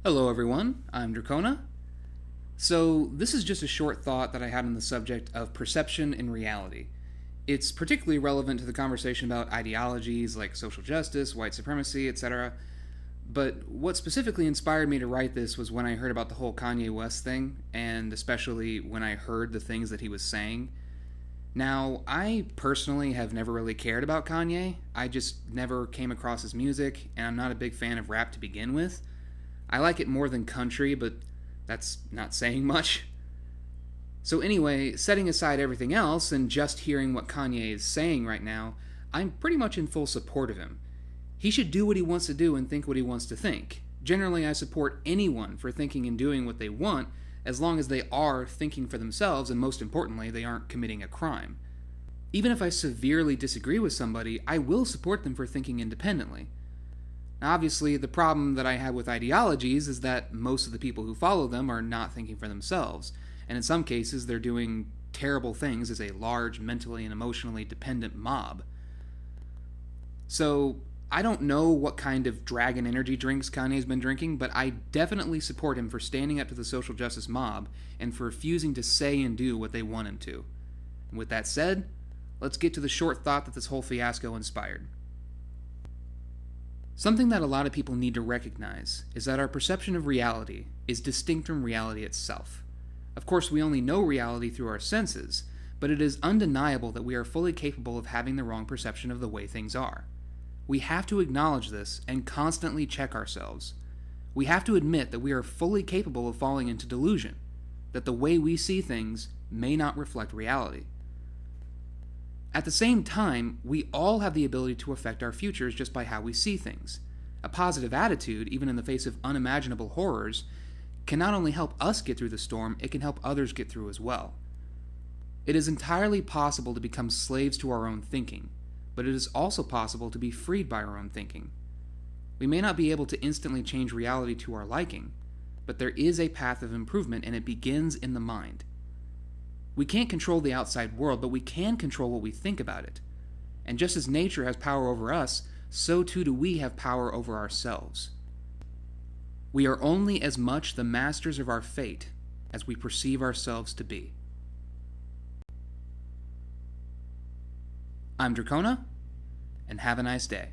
Hello everyone, I'm Drachona. So, this is just a short thought that I had on the subject of perception and reality. It's particularly relevant to the conversation about ideologies like social justice, white supremacy, etc. But what specifically inspired me to write this was when I heard about the whole Kanye West thing, and especially when I heard the things that he was saying. Now, I personally have never really cared about Kanye. I just never came across his music, and I'm not a big fan of rap to begin with. I like it more than country, but that's not saying much. So, anyway, setting aside everything else and just hearing what Kanye is saying right now, I'm pretty much in full support of him. He should do what he wants to do and think what he wants to think. Generally, I support anyone for thinking and doing what they want as long as they are thinking for themselves and, most importantly, they aren't committing a crime. Even if I severely disagree with somebody, I will support them for thinking independently. Now, obviously, the problem that I have with ideologies is that most of the people who follow them are not thinking for themselves, and in some cases they're doing terrible things as a large, mentally and emotionally dependent mob. So, I don't know what kind of dragon energy drinks Kanye's been drinking, but I definitely support him for standing up to the social justice mob and for refusing to say and do what they want him to. And with that said, let's get to the short thought that this whole fiasco inspired. Something that a lot of people need to recognize is that our perception of reality is distinct from reality itself. Of course, we only know reality through our senses, but it is undeniable that we are fully capable of having the wrong perception of the way things are. We have to acknowledge this and constantly check ourselves. We have to admit that we are fully capable of falling into delusion, that the way we see things may not reflect reality. At the same time, we all have the ability to affect our futures just by how we see things. A positive attitude, even in the face of unimaginable horrors, can not only help us get through the storm, it can help others get through as well. It is entirely possible to become slaves to our own thinking, but it is also possible to be freed by our own thinking. We may not be able to instantly change reality to our liking, but there is a path of improvement, and it begins in the mind. We can't control the outside world, but we can control what we think about it. And just as nature has power over us, so too do we have power over ourselves. We are only as much the masters of our fate as we perceive ourselves to be. I'm Drachona, and have a nice day.